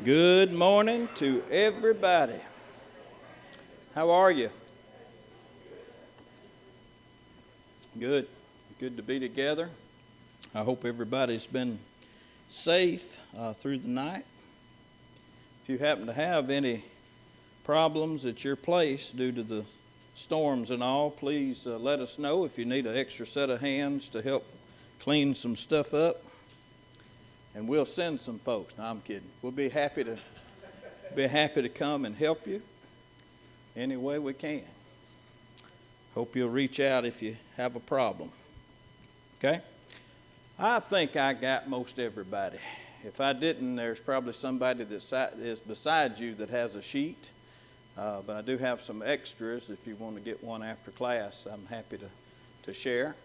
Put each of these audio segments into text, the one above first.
Good morning to everybody. How are you? Good. Good to be together. I hope everybody's been safe through the night. If you happen to have any problems at your place due to the storms and all, please let us know if you need an extra set of hands to help clean some stuff up. And we'll send some folks. No, I'm kidding. We'll be happy to come and help you any way we can. Hope you'll reach out if you have a problem. Okay? I think I got most everybody. If I didn't, there's probably somebody that is beside you that has a sheet. But I do have some extras. If you want to get one after class, I'm happy to share.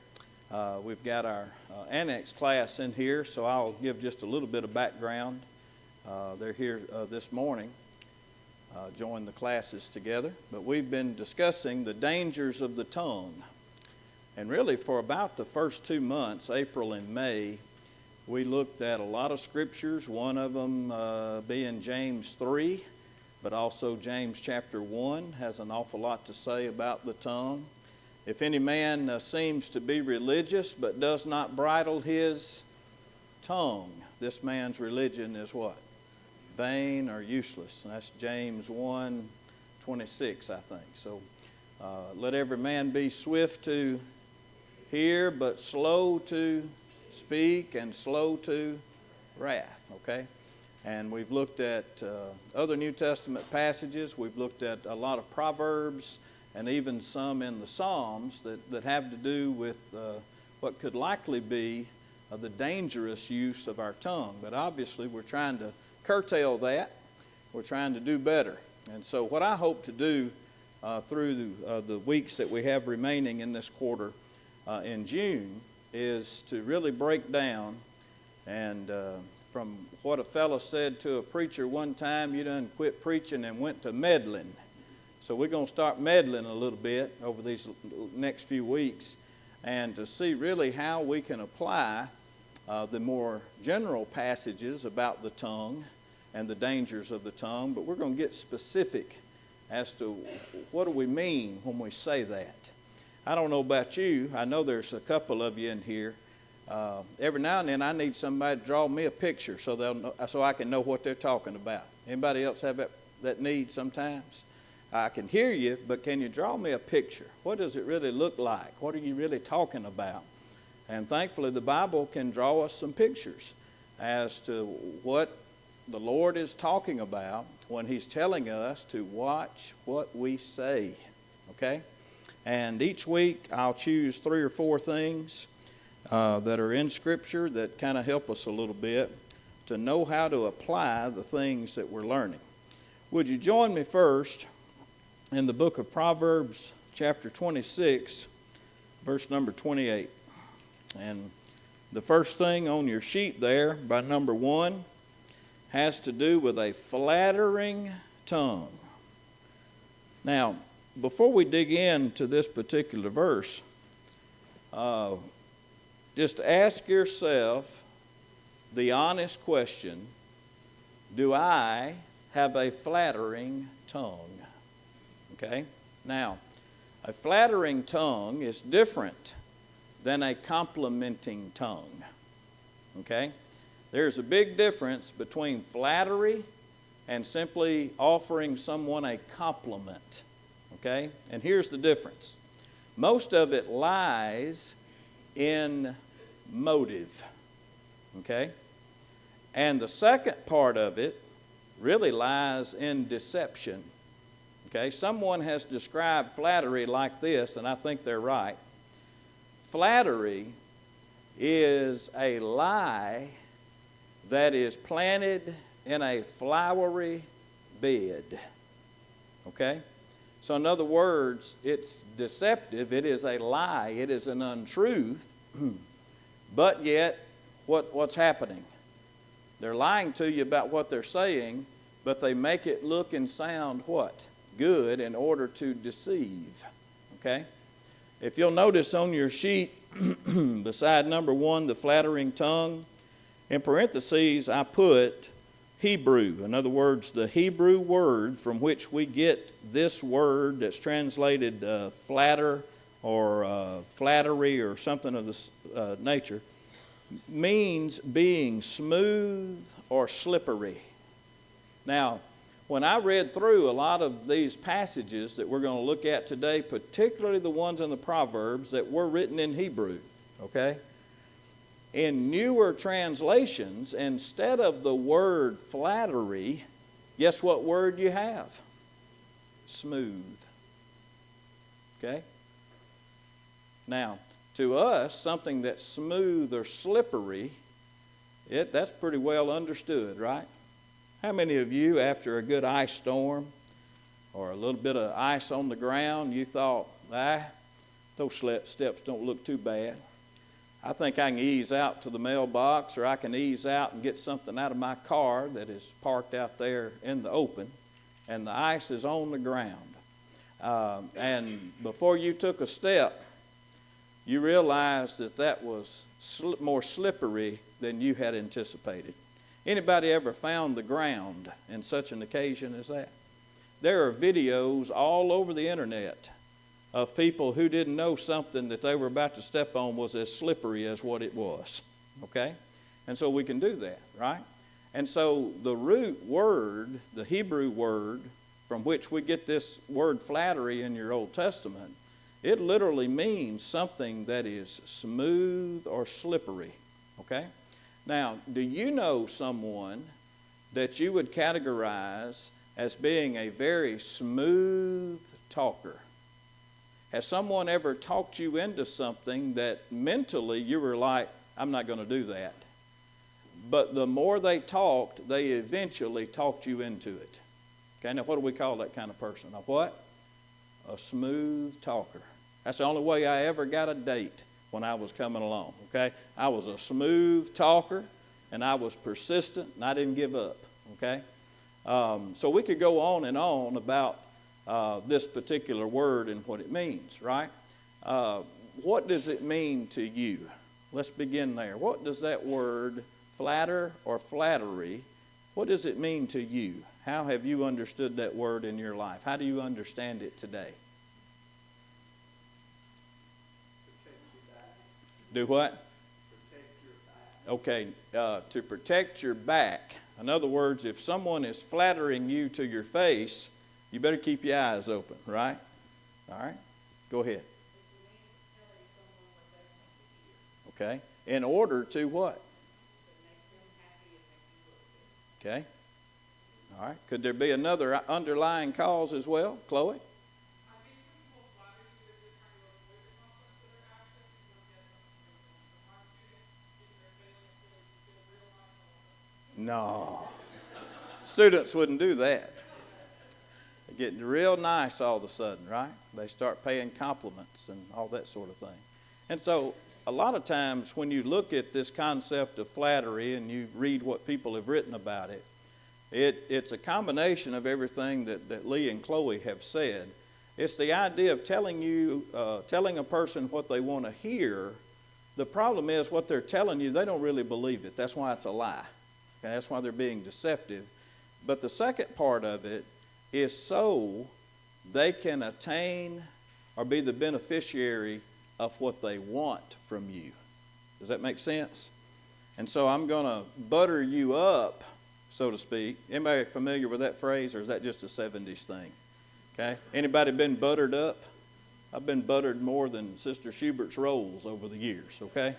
We've got our annex class in here, so I'll give just a little bit of background. They're here this morning, join the classes together. But we've been discussing the dangers of the tongue. And really for about the first 2 months, April and May, we looked at a lot of scriptures, one of them being James 3, but also James chapter 1 has an awful lot to say about the tongue. If any man seems to be religious but does not bridle his tongue, this man's religion is what? Vain or useless. And that's James 1:26, I think. So let every man be swift to hear, but slow to speak and slow to wrath. Okay? And we've looked at other New Testament passages. We've looked at a lot of Proverbs, and even some in the Psalms that have to do with what could likely be the dangerous use of our tongue. But obviously we're trying to curtail that. We're trying to do better. And so what I hope to do through the weeks that we have remaining in this quarter in June is to really break down, and from what a fellow said to a preacher one time, you done quit preaching and went to meddling. So we're going to start meddling a little bit over these next few weeks and to see really how we can apply the more general passages about the tongue and the dangers of the tongue. But we're going to get specific as to what do we mean when we say that. I don't know about you. I know there's a couple of you in here. Every now and then I need somebody to draw me a picture so I can know what they're talking about. Anybody else have that need sometimes? I can hear you, but can you draw me a picture? What does it really look like? What are you really talking about? And thankfully, the Bible can draw us some pictures as to what the Lord is talking about when He's telling us to watch what we say, okay? And each week, I'll choose 3 or 4 things that are in Scripture that kind of help us a little bit to know how to apply the things that we're learning. Would you join me first in the book of Proverbs, chapter 26, verse number 28. And the first thing on your sheet there, by number 1, has to do with a flattering tongue. Now, before we dig into this particular verse, just ask yourself the honest question, do I have a flattering tongue? Okay? Now, a flattering tongue is different than a complimenting tongue. Okay? There's a big difference between flattery and simply offering someone a compliment. Okay? And here's the difference. Most of it lies in motive. Okay? And the second part of it really lies in deception. Okay, someone has described flattery like this, and I think they're right. Flattery is a lie that is planted in a flowery bed. Okay? So in other words, it's deceptive. It is a lie. It is an untruth. But yet, what's happening? They're lying to you about what they're saying, but they make it look and sound what? Good in order to deceive. Okay? If you'll notice on your sheet, beside number 1, the flattering tongue, in parentheses I put Hebrew. In other words, the Hebrew word from which we get this word that's translated flatter or flattery or something of this nature means being smooth or slippery. Now, when I read through a lot of these passages that we're going to look at today, particularly the ones in the Proverbs that were written in Hebrew, okay? In newer translations, instead of the word flattery, guess what word you have? Smooth. Okay? Now, to us, something that's smooth or slippery, that's pretty well understood, right? How many of you, after a good ice storm or a little bit of ice on the ground, you thought, those steps don't look too bad. I think I can ease out to the mailbox, or I can ease out and get something out of my car that is parked out there in the open, and the ice is on the ground. And before you took a step, you realized that was more slippery than you had anticipated. Anybody ever found the ground in such an occasion as that? There are videos all over the internet of people who didn't know something that they were about to step on was as slippery as what it was, okay? And so we can do that, right? And so the root word, the Hebrew word, from which we get this word flattery in your Old Testament, it literally means something that is smooth or slippery, okay? Now, do you know someone that you would categorize as being a very smooth talker? Has someone ever talked you into something that mentally you were like, I'm not going to do that? But the more they talked, they eventually talked you into it. Okay, now what do we call that kind of person? A what? A smooth talker. That's the only way I ever got a date when I was coming along, okay? I was a smooth talker, and I was persistent, and I didn't give up, okay? So we could go on and on about this particular word and what it means, right? What does it mean to you? Let's begin there. What does that word, flatter or flattery, what does it mean to you? How have you understood that word in your life? How do you understand it today? Do what? Okay, to protect your back. In other words, if someone is flattering you to your face, you better keep your eyes open, right? All right, go ahead. Okay, in order to what? Okay, all right. Could there be another underlying cause as well, Chloe? No. Students wouldn't do that. They get real nice all of a sudden, right? They start paying compliments and all that sort of thing. And so a lot of times when you look at this concept of flattery and you read what people have written about it, it's a combination of everything that Lee and Chloe have said. It's the idea of telling a person what they want to hear. The problem is what they're telling you, they don't really believe it. That's why it's a lie. Okay, that's why they're being deceptive. But the second part of it is so they can attain or be the beneficiary of what they want from you. Does that make sense? And so I'm going to butter you up, so to speak. Anybody familiar with that phrase, or is that just a 70s thing? Okay. Anybody been buttered up? I've been buttered more than Sister Schubert's rolls over the years, okay?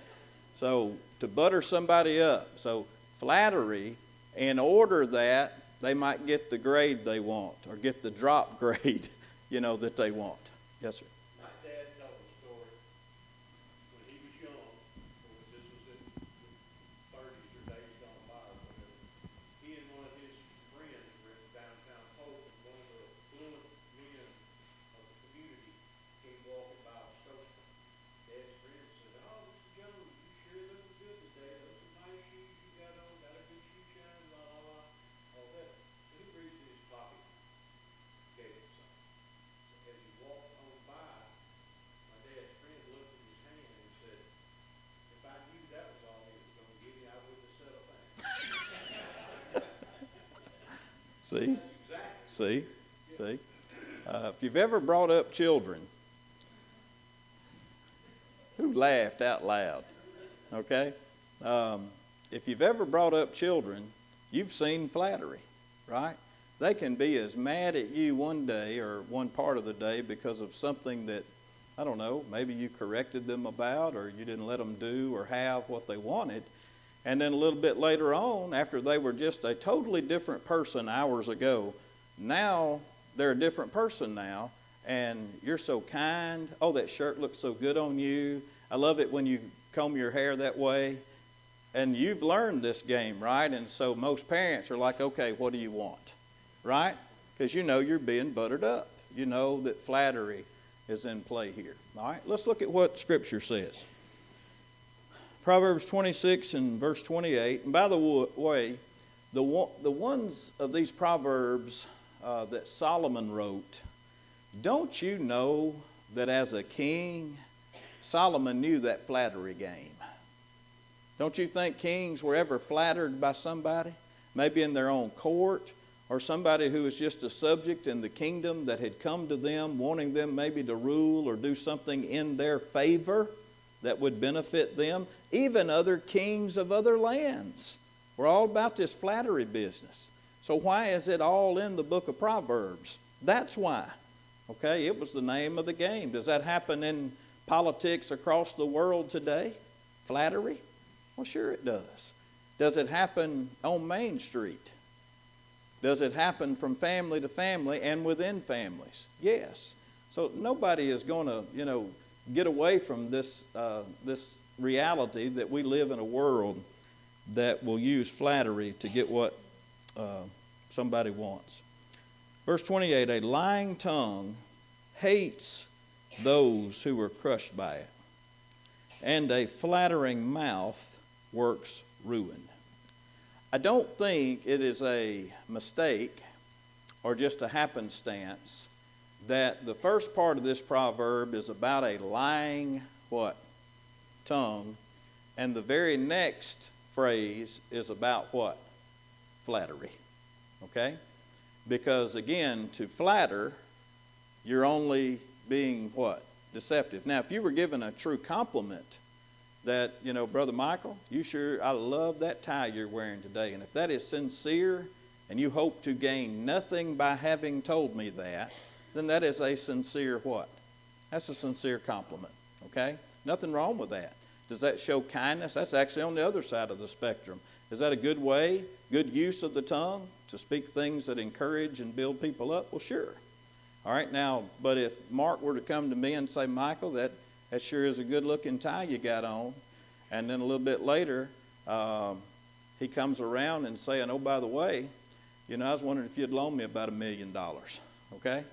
So to butter somebody up. So flattery, in order that they might get the grade they want or get the drop grade, that they want. Yes, sir. My dad told a story when he was young. This was in the 30s or days gone by or whatever. He and one of his friends were in downtown Polk, and one of the affluent men of the community came walking by a store. Dad's friend said, "Oh, Mr. Jones, you sure looking good today. Those are nice shoes you got on. Got a good shoe shine, la la la, all that." So he reached in his pocket, gave him some. So as he walked on by, See? See? See? If you've ever brought up children, who laughed out loud? Okay? If you've ever brought up children, you've seen flattery, right? They can be as mad at you one day or one part of the day because of something that, I don't know, maybe you corrected them about or you didn't let them do or have what they wanted. And then a little bit later on, after they were just a totally different person hours ago, now they're a different person now, and you're so kind. Oh, that shirt looks so good on you. I love it when you comb your hair that way. And you've learned this game, right? And so most parents are like, okay, what do you want? Right? Because you know you're being buttered up. You know that flattery is in play here. All right, let's look at what Scripture says. Proverbs 26 and verse 28. And by the way, the ones of these Proverbs that Solomon wrote, don't you know that as a king, Solomon knew that flattery game? Don't you think kings were ever flattered by somebody? Maybe in their own court, or somebody who was just a subject in the kingdom that had come to them, wanting them maybe to rule or do something in their favor that would benefit them. Even other kings of other lands were all about this flattery business. So why is it all in the book of Proverbs? That's why. Okay, it was the name of the game. Does that happen in politics across the world today? Flattery? Well, sure it does. Does it happen on Main Street? Does it happen from family to family and within families? Yes. So nobody is going to, get away from this reality that we live in a world that will use flattery to get what somebody wants. Verse 28, a lying tongue hates those who are crushed by it, and a flattering mouth works ruin. I don't think it is a mistake or just a happenstance that the first part of this proverb is about a lying what? Tongue. And the very next phrase is about what? Flattery. Okay? Because again, to flatter, you're only being what? Deceptive. Now, if you were given a true compliment that, Brother Michael, I love that tie you're wearing today. And if that is sincere and you hope to gain nothing by having told me that, then that is a sincere what? That's a sincere compliment, okay? Nothing wrong with that. Does that show kindness? That's actually on the other side of the spectrum. Is that a good way, good use of the tongue to speak things that encourage and build people up? Well, sure. All right, now, but if Mark were to come to me and say, Michael, that sure is a good-looking tie you got on, and then a little bit later, he comes around and saying, oh, by the way, I was wondering if you'd loan me about $1 million, okay?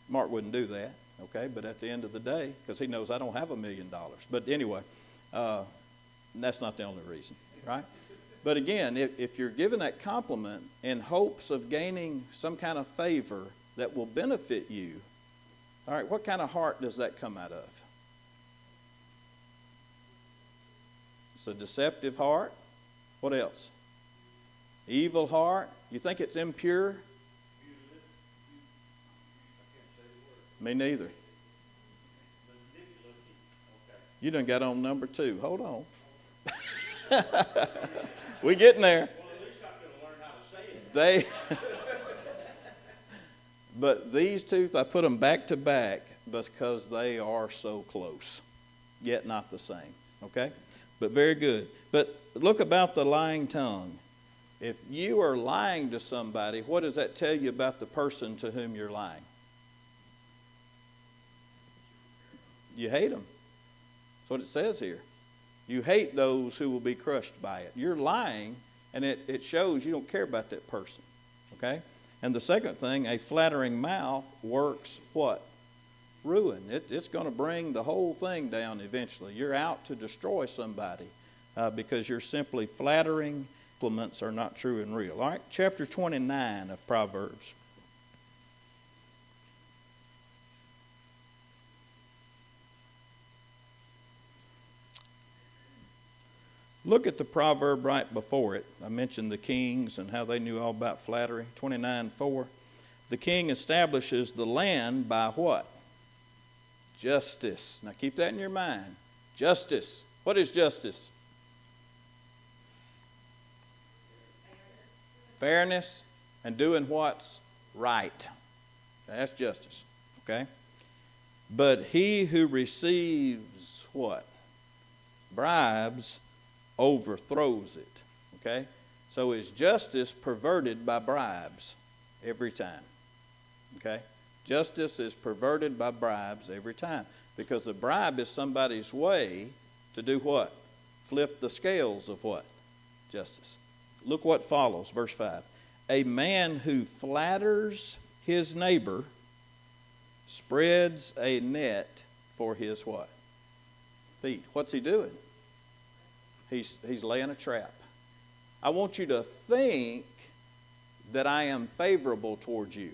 Mark wouldn't do that, okay? But at the end of the day, because he knows I don't have $1 million. But anyway, that's not the only reason, right? But again, if you're given that compliment in hopes of gaining some kind of favor that will benefit you, all right, what kind of heart does that come out of? It's a deceptive heart. What else? Evil heart. You think it's impure? Me neither. You done got on number 2. Hold on. We getting there. Well, at least I'm going to learn how to say it. But these two, I put them back to back because they are so close, yet not the same. Okay? But very good. But look about the lying tongue. If you are lying to somebody, what does that tell you about the person to whom you're lying? You hate them. That's what it says here. You hate those who will be crushed by it. You're lying, and it shows you don't care about that person. Okay? And the second thing, a flattering mouth works what? Ruin. It's going to bring the whole thing down eventually. You're out to destroy somebody because you're simply flattering. Compliments are not true and real. All right, chapter 29 of Proverbs. Look at the proverb right before it. I mentioned the kings and how they knew all about flattery. 29:4. The king establishes the land by what? Justice. Now keep that in your mind. Justice. What is justice? Fairness and doing what's right. That's justice. Okay? But he who receives what? Bribes overthrows it. Okay? So is justice perverted by bribes every time? Okay? Justice is perverted by bribes every time. Because a bribe is somebody's way to do what? Flip the scales of what? Justice. Look what follows, verse 5. A man who flatters his neighbor spreads a net for his what? Feet. What's he doing? He's laying a trap. I want you to think that I am favorable towards you.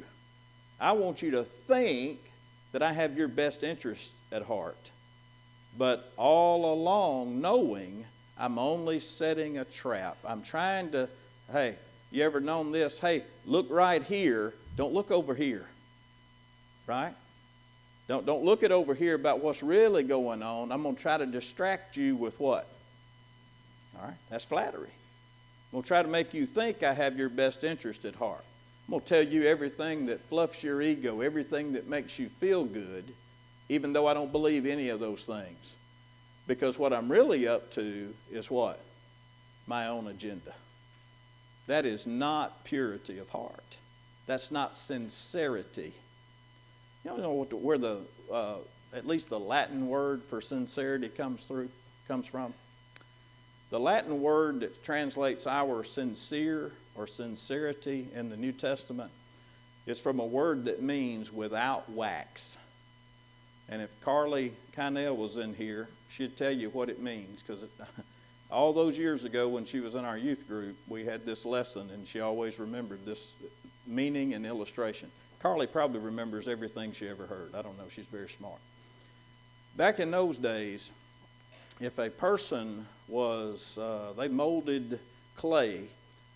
I want you to think that I have your best interest at heart. But all along knowing I'm only setting a trap. I'm trying to, hey, you ever known this? Hey, look right here. Don't look over here. Right? Don't look it over here about what's really going on. I'm going to try to distract you with what? All right? That's flattery. I'm going to try to make you think I have your best interest at heart. I'm going to tell you everything that fluffs your ego, everything that makes you feel good, even though I don't believe any of those things. Because what I'm really up to is what? My own agenda. That is not purity of heart. That's not sincerity. You know where the at least the Latin word for sincerity comes from? The Latin word that translates our sincere or sincerity in the New Testament is from a word that means without wax. And if Carly Kynell was in here, she'd tell you what it means, because all those years ago when she was in our youth group, we had this lesson, and she always remembered this meaning and illustration. Carly probably remembers everything she ever heard. I don't know. She's very smart. Back in those days, if a person was, they molded clay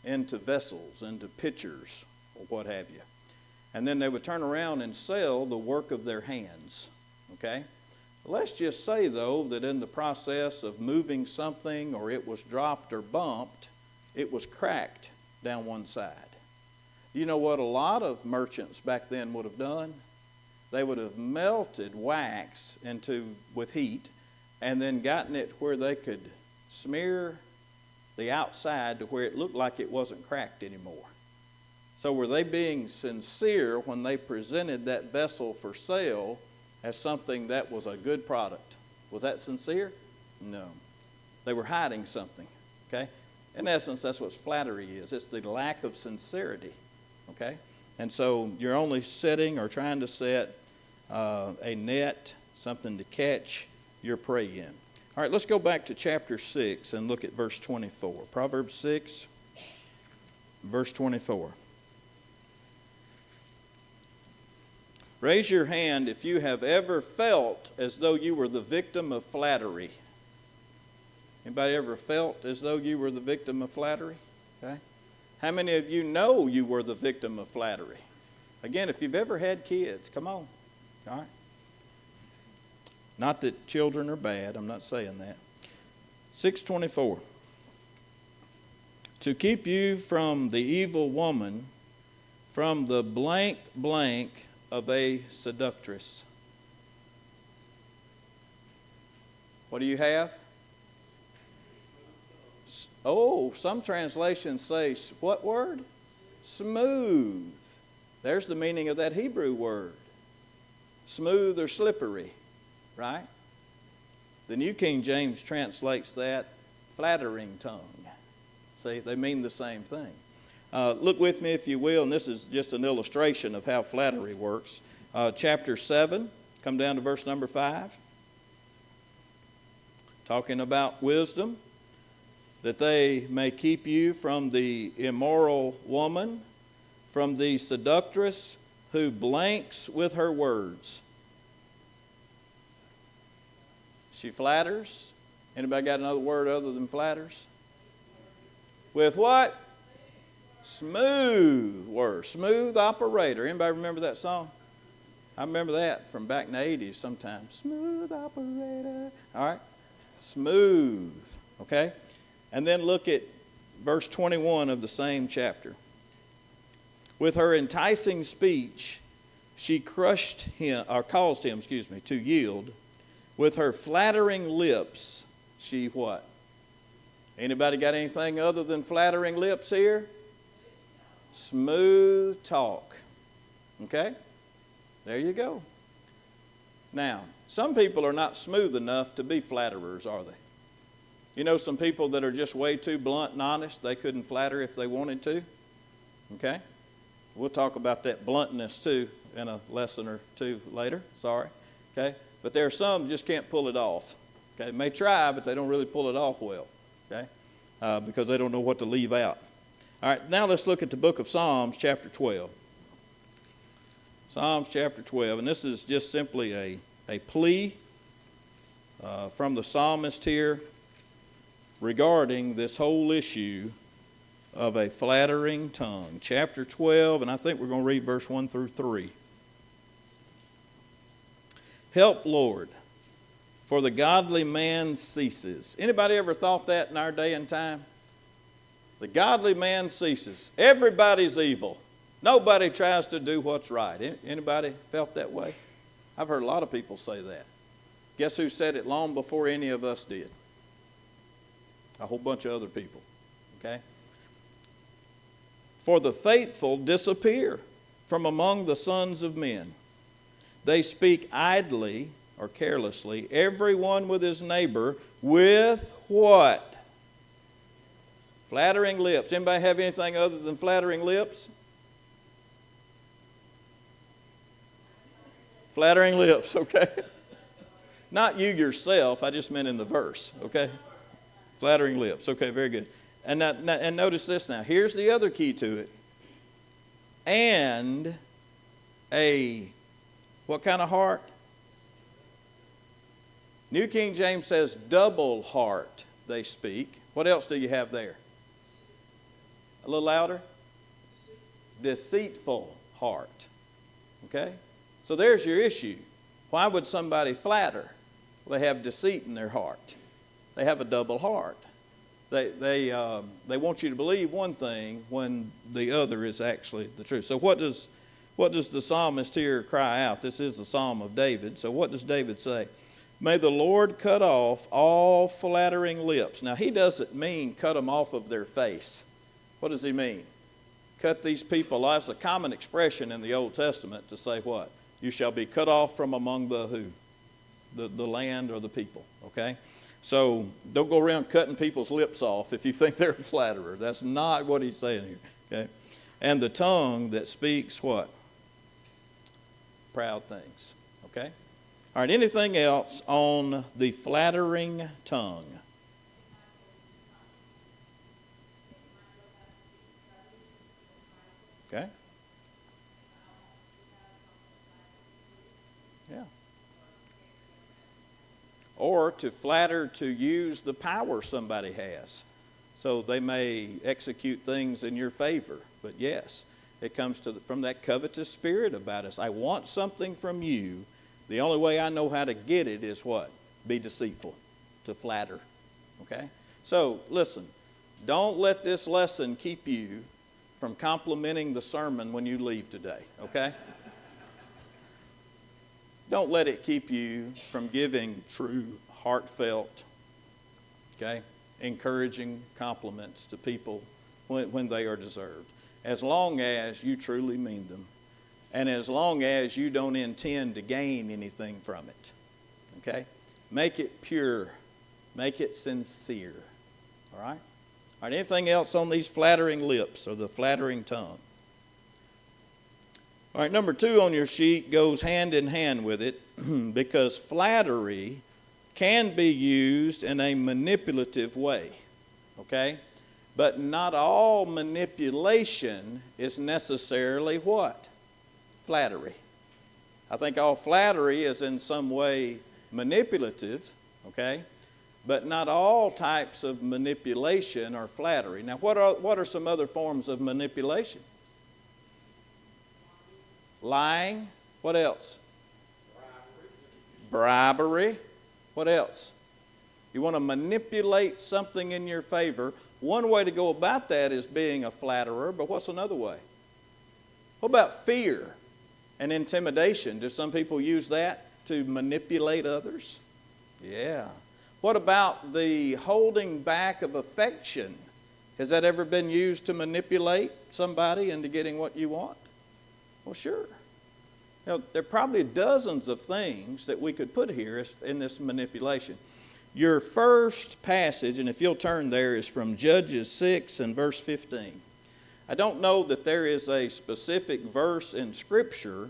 into vessels, into pitchers, or what have you. And then they would turn around and sell the work of their hands. Okay? Let's just say, though, that in the process of moving something, or it was dropped or bumped, it was cracked down one side. You know what a lot of merchants back then would have done? They would have melted wax with heat and then gotten it where they could smear the outside to where it looked like it wasn't cracked anymore. So were they being sincere when they presented that vessel for sale as something that was a good product? Was that sincere? No. They were hiding something, okay? In essence, that's what flattery is. It's the lack of sincerity, okay? And so you're only setting or trying to set a net, something to catch your prey in. All right, let's go back to chapter 6 and look at verse 24. Proverbs 6, verse 24. Raise your hand if you have ever felt as though you were the victim of flattery. Anybody ever felt as though you were the victim of flattery? Okay. How many of you know you were the victim of flattery? Again, if you've ever had kids, come on. All right. Not that children are bad. I'm not saying that. 6:24. To keep you from the evil woman, from the blank blank of a seductress. What do you have? Oh, some translations say, what word? Smooth. There's the meaning of that Hebrew word. Smooth or slippery, right? The New King James translates that flattering tongue. See, they mean the same thing. Look with me, if you will, and this is just an illustration of how flattery works. Chapter 7, come down to verse number 5. Talking about wisdom, that they may keep you from the immoral woman, from the seductress who blanks with her words. She flatters, Anybody got another word other than flatters? With what? Smooth word. Smooth operator. Anybody remember that song? I remember that from back in the 80s sometimes. Smooth operator. All right. Smooth. Okay. And then look at verse 21 of the same chapter. With her enticing speech, she caused him, to yield. With her flattering lips, she what? Anybody got anything other than flattering lips here? Smooth talk. Okay? There you go. Now, some people are not smooth enough to be flatterers, are they? You know some people that are just way too blunt and honest, they couldn't flatter if they wanted to? Okay? We'll talk about that bluntness too in a lesson or two later. Sorry. Okay? But there are some just can't pull it off. Okay? They may try, but they don't really pull it off well. Okay? Because they don't know what to leave out. All right, now let's look at the book of Psalms, chapter 12. Psalms, chapter 12. And this is just simply a plea from the psalmist here regarding this whole issue of a flattering tongue. Chapter 12, and I think we're going to read verse 1 through 3. Help, Lord, for the godly man ceases. Anybody ever thought that in our day and time? The godly man ceases. Everybody's evil. Nobody tries to do what's right. Anybody felt that way? I've heard a lot of people say that. Guess who said it long before any of us did? A whole bunch of other people. Okay? For the faithful disappear from among the sons of men. They speak idly or carelessly, everyone with his neighbor, with what? Flattering lips. Anybody have anything other than flattering lips? Flattering lips, okay. Not you yourself, I just meant in the verse, okay. Flattering lips, okay, very good. And notice this now. Here's the other key to it. And what kind of heart? New King James says double heart they speak. What else do you have there? A little louder. Deceitful heart. Okay? So there's your issue. Why would somebody flatter? Well, they have deceit in their heart. They have a double heart. They want you to believe one thing when the other is actually the truth. So what does the psalmist here cry out? This is the Psalm of David. So what does David say? May the Lord cut off all flattering lips. Now, he doesn't mean cut them off of their face. What does he mean? Cut these people off. It's a common expression in the Old Testament to say what? You shall be cut off from among the who? The land or the people. Okay? So don't go around cutting people's lips off if you think they're a flatterer. That's not what he's saying here. Okay? And the tongue that speaks what? Proud things. Okay? All right, anything else on the flattering tongue? Okay? Yeah. Or to flatter to use the power somebody has. So they may execute things in your favor. But yes, it comes from that covetous spirit about us. I want something from you. The only way I know how to get it is what? Be deceitful, to flatter. Okay? So, listen, don't let this lesson keep you from complimenting the sermon when you leave today. Okay? Don't let it keep you from giving true, heartfelt, okay, encouraging compliments to people when they are deserved. As long as you truly mean them. And as long as you don't intend to gain anything from it. Okay? Make it pure. Make it sincere. All right? All right, anything else on these flattering lips or the flattering tongue? All right, number 2 on your sheet goes hand in hand with it because flattery can be used in a manipulative way. Okay? But not all manipulation is necessarily what? Flattery. I think all flattery is in some way manipulative, okay? But not all types of manipulation are flattery. Now, what are some other forms of manipulation? Lying. What else? Bribery. What else? You want to manipulate something in your favor. One way to go about that is being a flatterer, but what's another way? What about fear and intimidation? Do some people use that to manipulate others? Yeah. What about the holding back of affection? Has that ever been used to manipulate somebody into getting what you want? Well, sure. You know, there are probably dozens of things that we could put here in this manipulation. Your first passage, and if you'll turn there, is from Judges 6 and verse 15. I don't know that there is a specific verse in Scripture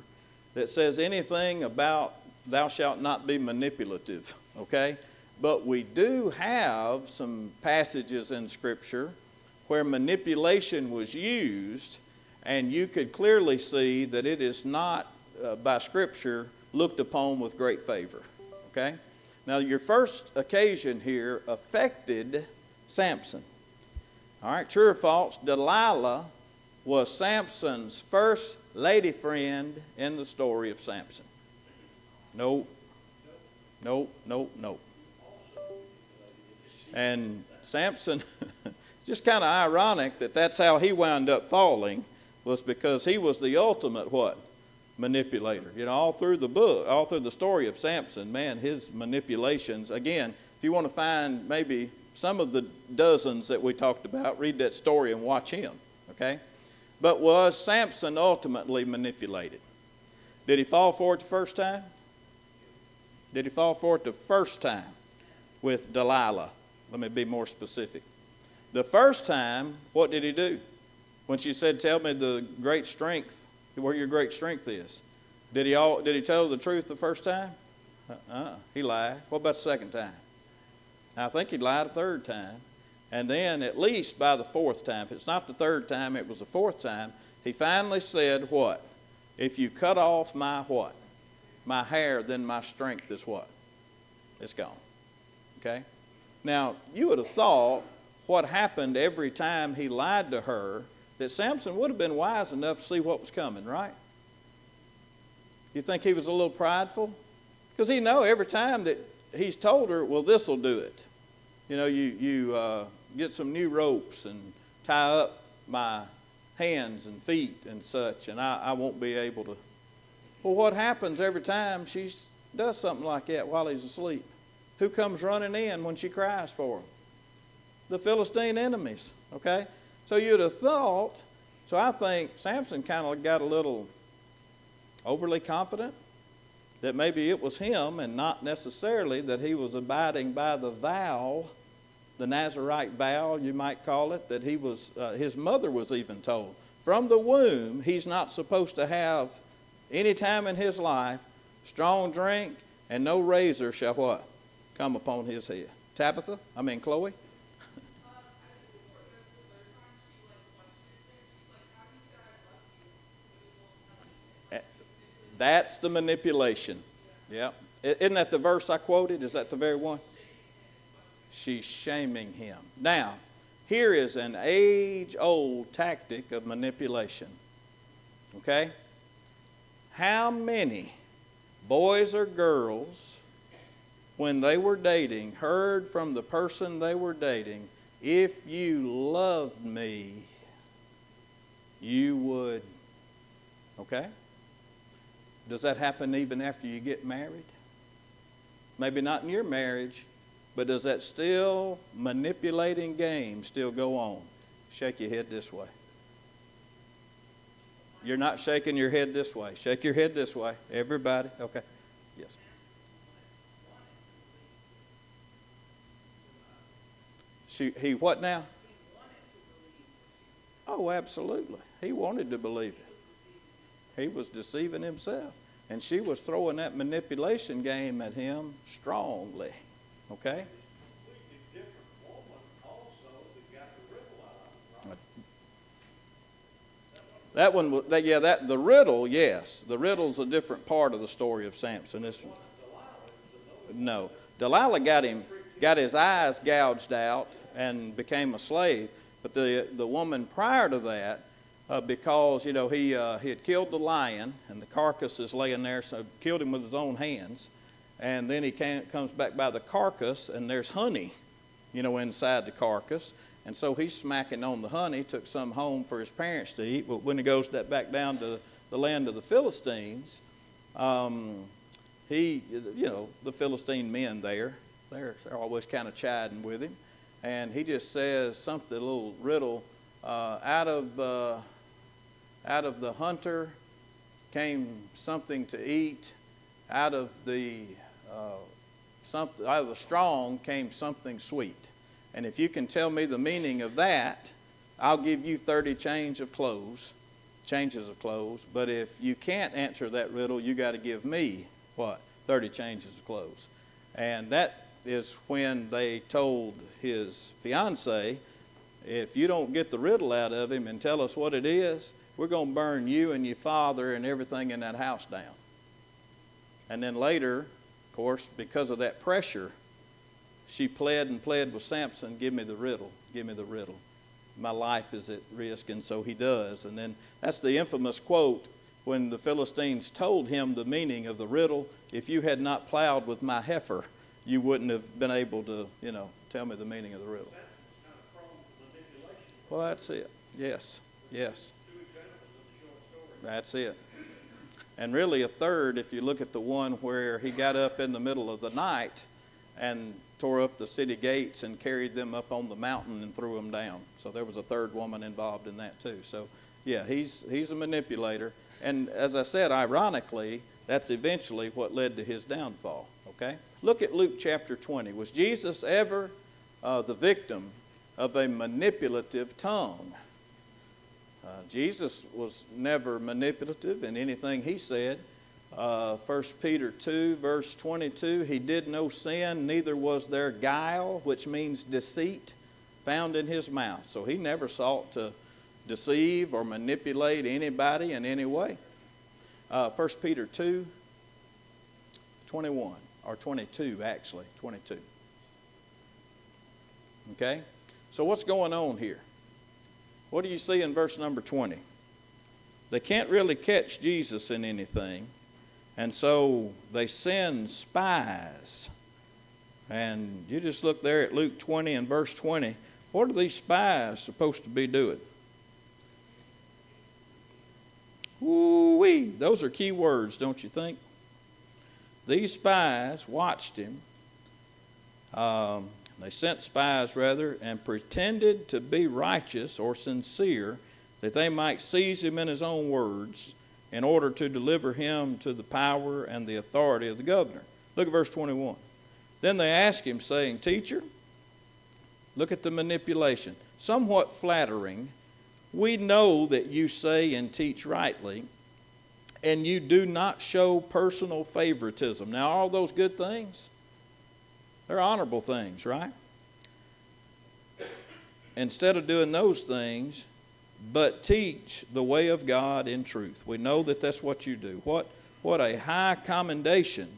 that says anything about thou shalt not be manipulative, okay? But we do have some passages in Scripture where manipulation was used, and you could clearly see that it is not, by Scripture, looked upon with great favor, okay? Now, your first occasion here affected Samson. All right, true or false? Delilah was Samson's first lady friend in the story of Samson. No. And Samson, just kind of ironic that that's how he wound up falling, was because he was the ultimate what? Manipulator. You know, all through the book, all through the story of Samson, man, his manipulations. Again, if you want to find maybe some of the dozens that we talked about, read that story and watch him, okay? But was Samson ultimately manipulated? Did he fall for it the first time? Did he fall for it the first time with Delilah? Let me be more specific. The first time, what did he do? When she said, tell me the great strength, where your great strength is. Did he tell the truth the first time? He lied. What about the second time? I think he lied a third time. And then at least by the fourth time, if it's not the third time, it was the fourth time, he finally said what? If you cut off my what? My hair, then my strength is what? It's gone. Okay? Now, you would have thought what happened every time he lied to her, that Samson would have been wise enough to see what was coming, right? You think he was a little prideful? Because he know every time that he's told her, well, this will do it. You know, you get some new ropes and tie up my hands and feet and such, and I won't be able to. Well, what happens every time she does something like that while he's asleep? Who comes running in when she cries for him? The Philistine enemies, okay? So you'd have thought, so I think Samson kind of got a little overly confident that maybe it was him and not necessarily that he was abiding by the vow, the Nazirite vow, you might call it, that he was, his mother was even told. From the womb, he's not supposed to have any time in his life strong drink, and no razor shall what? Come upon his head. Chloe? That's the manipulation. Yeah. Isn't that the verse I quoted? Is that the very one? She's shaming him. Now, here is an age-old tactic of manipulation. Okay? How many boys or girls, when they were dating, heard from the person they were dating, if you loved me, you would. Okay? Does that happen even after you get married? Maybe not in your marriage, but does that still manipulating game still go on? Shake your head this way. You're not shaking your head this way. Shake your head this way. Everybody. Okay. Yes. He what now? Oh, absolutely. He wanted to believe it. He was deceiving himself. And she was throwing that manipulation game at him strongly. Okay? That one, the riddle, yes. The riddle's a different part of the story of Samson. No. Delilah got him. got his eyes gouged out and became a slave. But the woman prior to that, because, you know, he had killed the lion and the carcass is laying there, so killed him with his own hands. And then he comes back by the carcass and there's honey, you know, inside the carcass. And so he's smacking on the honey, took some home for his parents to eat. But when he goes back down to the land of the Philistines, you know, the Philistine men there, they're always kind of chiding with him. And he just says something, a little riddle, out of the hunter came something to eat, out of the strong came something sweet. And if you can tell me the meaning of that, I'll give you 30 changes of clothes. But if you can't answer that riddle, you got to give me, what? 30 changes of clothes. And that is when they told his fiancée, if you don't get the riddle out of him and tell us what it is, we're going to burn you and your father and everything in that house down. And then later, of course, because of that pressure, she pled with Samson, give me the riddle. My life is at risk, and so he does. And then that's the infamous quote when the Philistines told him the meaning of the riddle, if you had not plowed with my heifer, you wouldn't have been able to, you know, tell me the meaning of the riddle. Well, that's it. Yes. That's it. And really a third, if you look at the one where he got up in the middle of the night and tore up the city gates and carried them up on the mountain and threw them down. So there was a third woman involved in that too. So yeah, he's a manipulator. And as I said, ironically, that's eventually what led to his downfall. Okay? Look at Luke chapter 20. Was Jesus ever the victim of a manipulative tongue? Jesus was never manipulative in anything he said. 1 Peter 2, verse 22, he did no sin, neither was there guile, which means deceit, found in his mouth. So he never sought to deceive or manipulate anybody in any way. 1 Peter 2, 21, or 22 actually, 22. Okay? So what's going on here? What do you see in verse number 20? They can't really catch Jesus in anything, and so they send spies. And you just look there at Luke 20 and verse 20. What are these spies supposed to be doing? Woo-wee. Those are key words, don't you think? These spies watched him. They sent spies, rather, and pretended to be righteous or sincere, that they might seize him in his own words in order to deliver him to the power and the authority of the governor. Look at verse 21. Then they asked him, saying, Teacher, look at the manipulation. Somewhat flattering, we know that you say and teach rightly, and you do not show personal favoritism. Now, all those good things, they're honorable things, right? Instead of doing those things, but teach the way of God in truth. We know that that's what you do. What a high commendation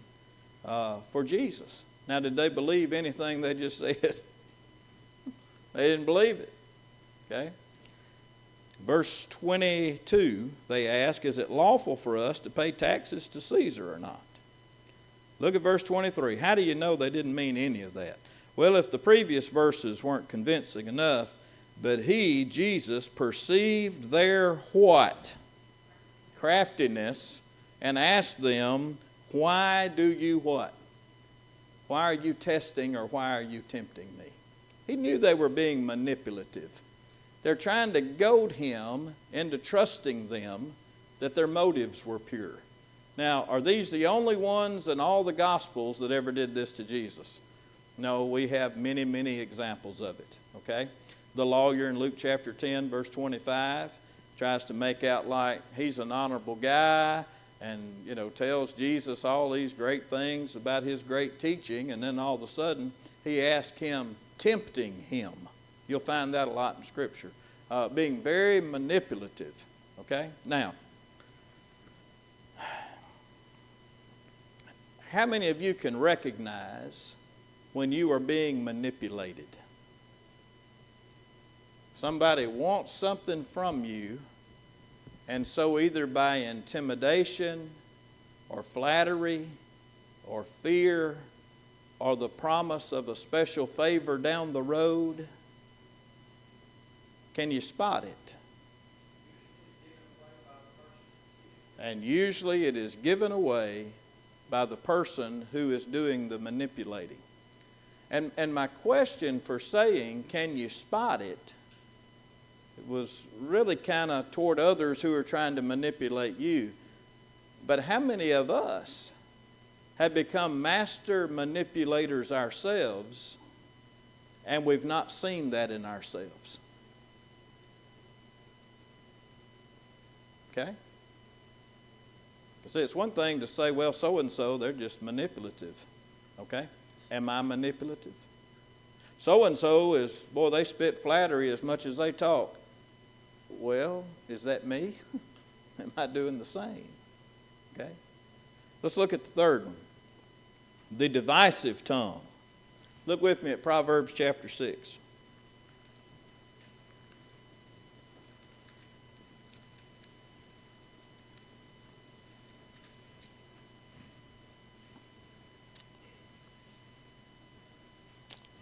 for Jesus. Now, did they believe anything they just said? They didn't believe it. Okay? Verse 22, they ask, is it lawful for us to pay taxes to Caesar or not? Look at verse 23. How do you know they didn't mean any of that? Well, if the previous verses weren't convincing enough, but he, Jesus, perceived their what? Craftiness, and asked them, why do you what? Why are you testing or why are you tempting me? He knew they were being manipulative. They're trying to goad him into trusting them that their motives were pure. Now, are these the only ones in all the Gospels that ever did this to Jesus? No, we have many, many examples of it, okay? The lawyer in Luke chapter 10, verse 25, tries to make out like he's an honorable guy and, you know, tells Jesus all these great things about his great teaching, and then all of a sudden he asks him, tempting him. You'll find that a lot in Scripture. Being very manipulative, okay? Now, how many of you can recognize when you are being manipulated. Somebody wants something from you, and so either by intimidation or flattery or fear or the promise of a special favor down the road, can you spot it? And usually it is given away by the person who is doing the manipulating. And my question for saying, can you spot it? It was really kind of toward others who are trying to manipulate you. But how many of us have become master manipulators ourselves, and we've not seen that in ourselves? Okay? See, it's one thing to say, well, so-and-so, they're just manipulative. Okay? Am I manipulative? So-and-so is, boy, they spit flattery as much as they talk. Well, is that me? Am I doing the same? Okay? Let's look at the third one. The divisive tongue. Look with me at Proverbs chapter 6.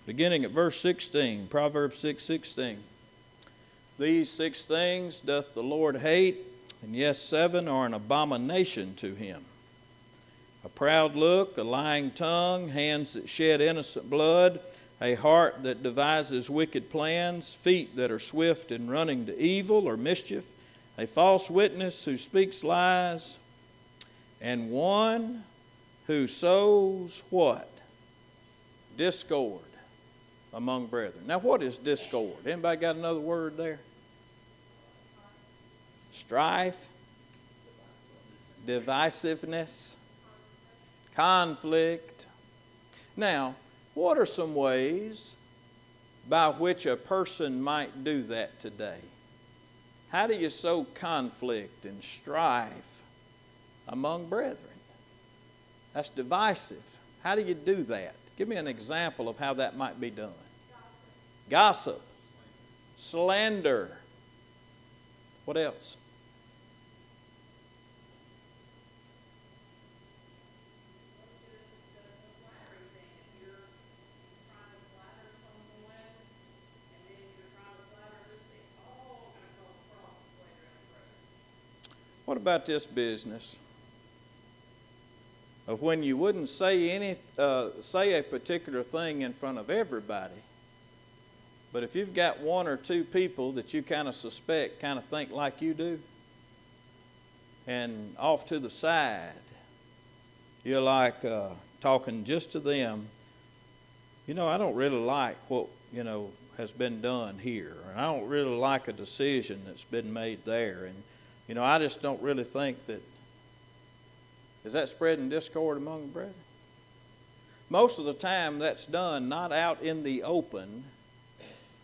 Beginning at verse 16, Proverbs 6:16. These 6 things doth the Lord hate, and yes, 7 are an abomination to him. A proud look, a lying tongue, hands that shed innocent blood, a heart that devises wicked plans, feet that are swift in running to evil or mischief, a false witness who speaks lies, and one who sows what? Discord among brethren. Now, what is discord? Anybody got another word there? Strife, divisiveness, conflict. Now, what are some ways by which a person might do that today? How do you sow conflict and strife among brethren? That's divisive. How do you do that? Give me an example of how that might be done. Gossip. Slander. What else? What about this business of when you wouldn't say say a particular thing in front of everybody, but if you've got 1 or 2 people that you kind of suspect kind of think like you do, and off to the side, you're like talking just to them, you know, I don't really like what, you know, has been done here, and I don't really like a decision that's been made there, and you know, I just don't really think that. Is that spreading discord among the brethren? Most of the time that's done not out in the open,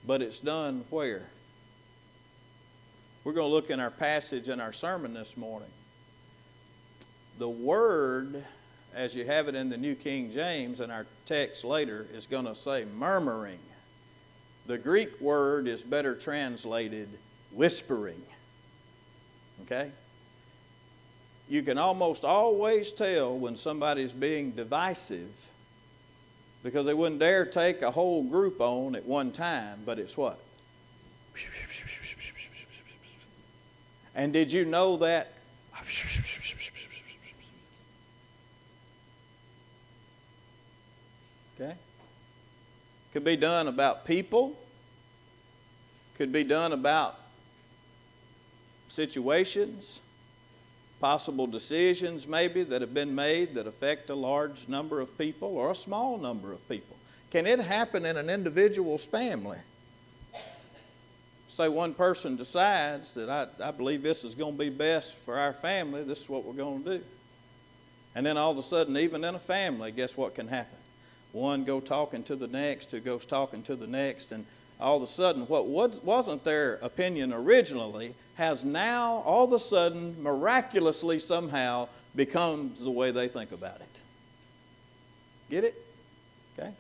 but it's done where? We're going to look in our passage in our sermon this morning. The word, as you have it in the New King James and our text later, is going to say murmuring. The Greek word is better translated whispering. Okay? You can almost always tell when somebody's being divisive because they wouldn't dare take a whole group on at one time, but it's what? And did you know that? Okay? Could be done about people. Could be done about situations, possible decisions maybe that have been made that affect a large number of people or a small number of people. Can it happen in an individual's family? Say one person decides that I believe this is going to be best for our family, this is what we're going to do. And then all of a sudden, even in a family, guess what can happen? One go talking to the next, who goes talking to the next, and all of a sudden, what wasn't their opinion originally has now, all of a sudden, miraculously somehow, becomes the way they think about it. Get it? Okay?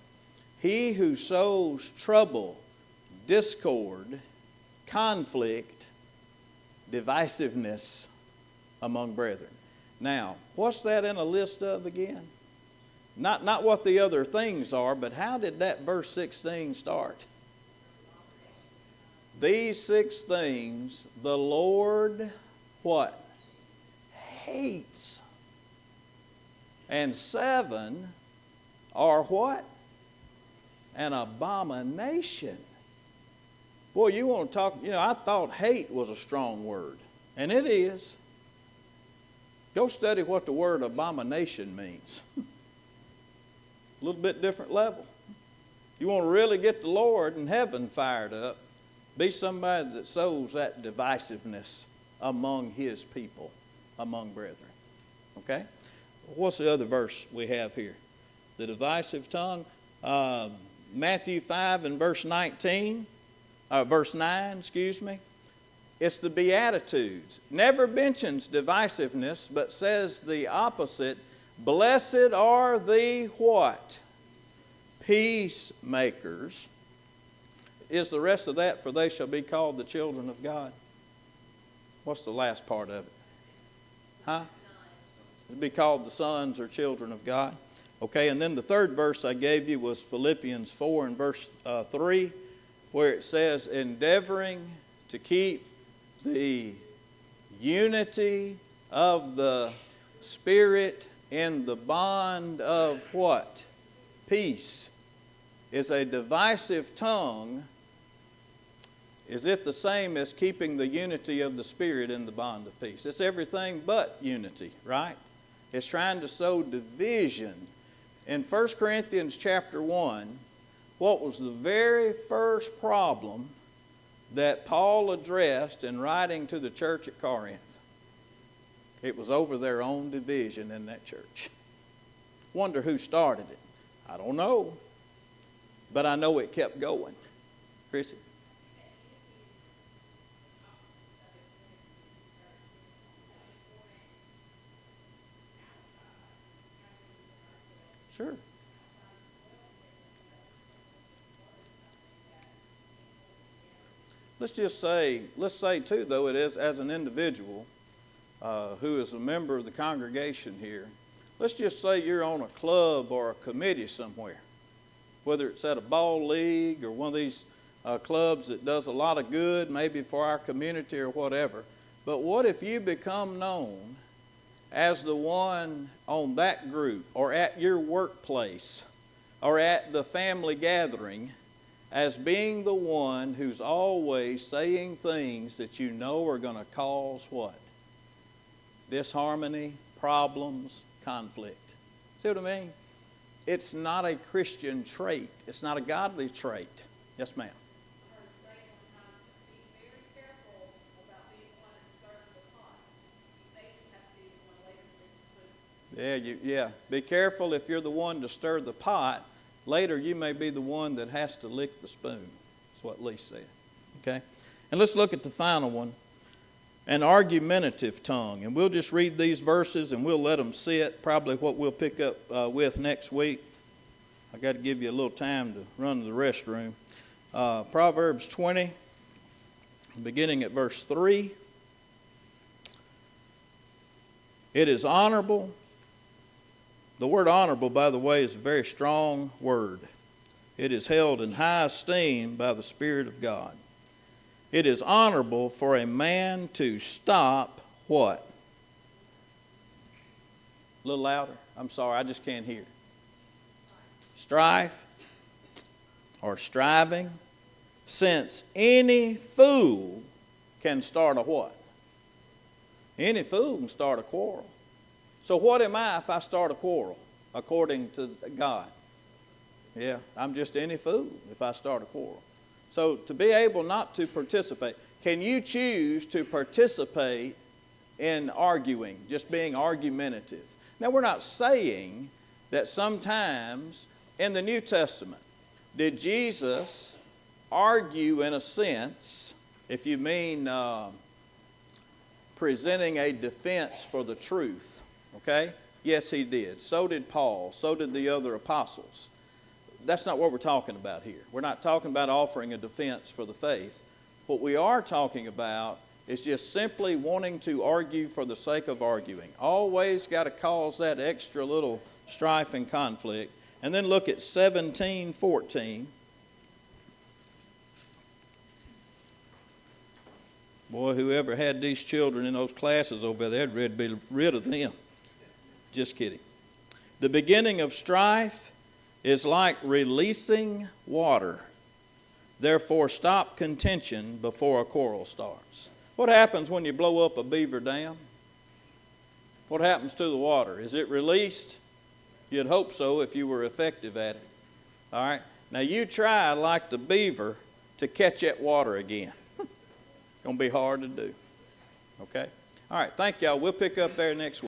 He who sows trouble, discord, conflict, divisiveness among brethren. Now, what's that in a list of again? Not what the other things are, but how did that verse 16 start? These 6 things the Lord, what? Hates. And 7 are what? An abomination. Boy, you want to talk, I thought hate was a strong word. And it is. Go study what the word abomination means. A little bit different level. You want to really get the Lord in heaven fired up, be somebody that sows that divisiveness among His people, among brethren. Okay? What's the other verse we have here? The divisive tongue. Matthew 5 and verse 9, It's the Beatitudes. Never mentions divisiveness, but says the opposite. Blessed are the what? Peacemakers. Is the rest of that, for they shall be called the children of God? What's the last part of it? Huh? It'll be called the sons or children of God. Okay, and then the third verse I gave you was Philippians 4 and verse 3, where it says, endeavoring to keep the unity of the Spirit in the bond of what? Peace. Is a divisive tongue, is it the same as keeping the unity of the Spirit in the bond of peace? It's everything but unity, right? It's trying to sow division. In 1 Corinthians chapter 1, what was the very first problem that Paul addressed in writing to the church at Corinth? It was over their own division in that church. Wonder who started it. I don't know. But I know it kept going. Chrissy? Sure. Let's say too, though, it is as an individual who is a member of the congregation here. Let's just say you're on a club or a committee somewhere, whether it's at a ball league or one of these clubs that does a lot of good, maybe for our community or whatever. But what if you become known as the one on that group or at your workplace or at the family gathering as being the one who's always saying things that you know are going to cause what? Disharmony, problems, conflict. See what I mean? It's not a Christian trait. It's not a godly trait. Yes, ma'am. Yeah. Be careful if you're the one to stir the pot. Later, you may be the one that has to lick the spoon. That's what Lee said. Okay? And let's look at the final one. An argumentative tongue. And we'll just read these verses and we'll let them sit. Probably what we'll pick up with next week. I got to give you a little time to run to the restroom. Proverbs 20, beginning at verse 3. It is honorable. The word honorable, by the way, is a very strong word. It is held in high esteem by the Spirit of God. It is honorable for a man to stop what? A little louder. I'm sorry, I just can't hear. Strife or striving, since any fool can start a what? Any fool can start a quarrel. So what am I if I start a quarrel according to God? Yeah, I'm just any fool if I start a quarrel. So to be able not to participate, can you choose to participate in arguing, just being argumentative? Now we're not saying that sometimes in the New Testament, did Jesus argue in a sense, if you mean presenting a defense for the truth? Okay? Yes, he did. So did Paul. So did the other apostles. that's not what we're talking about here. We're not talking about offering a defense for the faith. What we are talking about is just simply wanting to argue for the sake of arguing. Always got to cause that extra little strife and conflict. And then look at 17:14. Boy, whoever had these children in those classes over there, they'd be rid of them. Just kidding. The beginning of strife is like releasing water. Therefore, stop contention before a quarrel starts. What happens when you blow up a beaver dam? What happens to the water? Is it released? You'd hope so if you were effective at it. All right? Now you try, like the beaver, to catch that water again. It's going to be hard to do. Okay? All right, thank y'all. We'll pick up there next week.